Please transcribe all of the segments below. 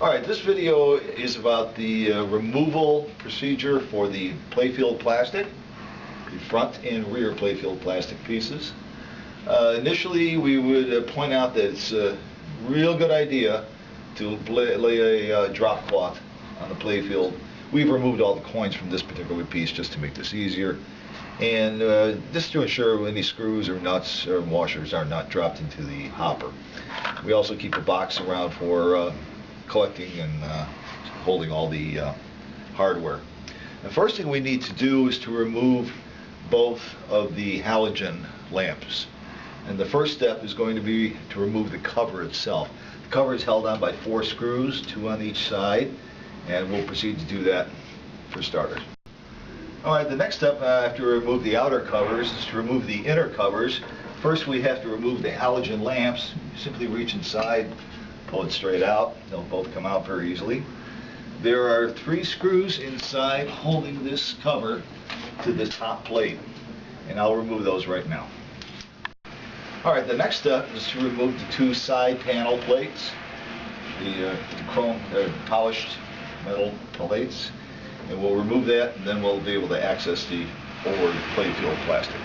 Alright, this video is about the removal procedure for the Playfield plastic, the front and rear Playfield plastic pieces. Initially we would point out that it's a real good idea to lay a drop cloth on the Playfield. We've removed all the coins from this particular piece just to make this easier, and just to ensure any screws or nuts or washers are not dropped into the hopper. We also keep a box around for collecting and holding all the hardware. The first thing we need to do is to remove both of the halogen lamps. And the first step is going to be to remove the cover itself. The cover is held on by 4 screws, 2 on each side, and we'll proceed to do that for starters. Alright, the next step after we remove the outer covers is to remove the inner covers. First we have to remove the halogen lamps. You simply reach inside, pull it straight out. They'll both come out very easily. There are 3 screws inside holding this cover to the top plate, and I'll remove those right now. Alright, the next step is to remove the 2 side panel plates, the chrome polished metal plates, and we'll remove that, and then we'll be able to access the forward Playfield plastic.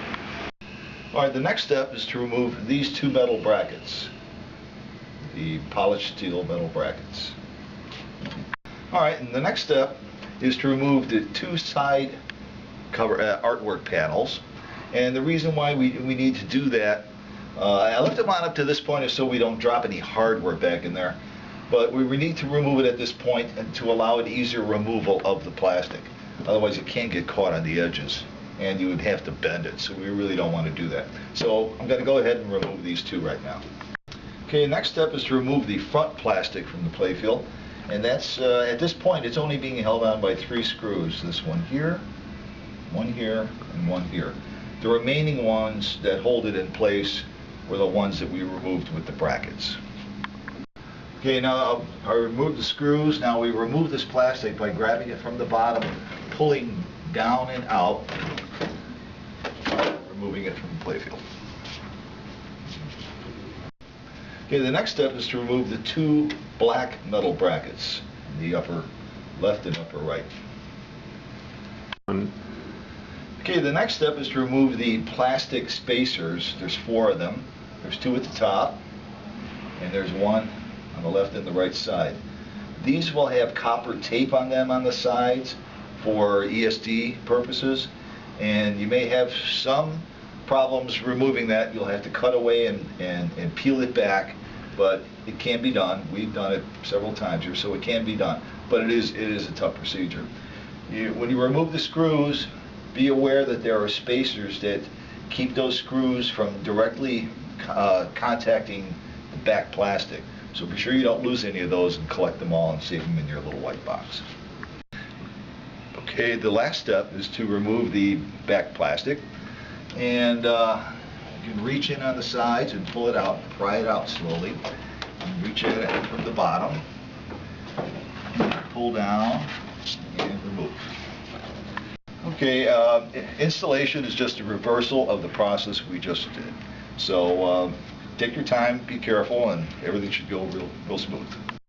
Alright, the next step is to remove these 2 metal brackets, the polished steel metal brackets. Alright, and the next step is to remove the 2 side cover artwork panels, and the reason why we need to do that, I left them on up to this point so we don't drop any hardware back in there, but we need to remove it at this point and to allow an easier removal of the plastic. Otherwise it can get caught on the edges and you would have to bend it, so we really don't want to do that. So I'm going to go ahead and remove these 2 right now. Okay, next step is to remove the front plastic from the Playfield, and that's at this point it's only being held on by 3 screws. This one here, and one here. The remaining ones that hold it in place were the ones that we removed with the brackets. Okay, now I removed the screws. Now we remove this plastic by grabbing it from the bottom, pulling down and out, removing it from the Playfield. Okay, the next step is to remove the 2 black metal brackets, the upper left and upper right. Okay, the next step is to remove the plastic spacers. There's 4 of them. There's 2 at the top, and there's 1 on the left and the right side. These will have copper tape on them on the sides for ESD purposes, and you may have some problems removing that. You'll have to cut away and peel it back, but it can be done. We've done it several times here, so it can be done, but it is a tough procedure. When you remove the screws, be aware that there are spacers that keep those screws from directly contacting the back plastic. So be sure you don't lose any of those and collect them all and save them in your little white box. Okay, the last step is to remove the back plastic, and you can reach in on the sides and pull it out, pry it out slowly, and reach in from the bottom, pull down, and remove. Okay, installation is just a reversal of the process we just did. So take your time, be careful, and everything should go real smooth.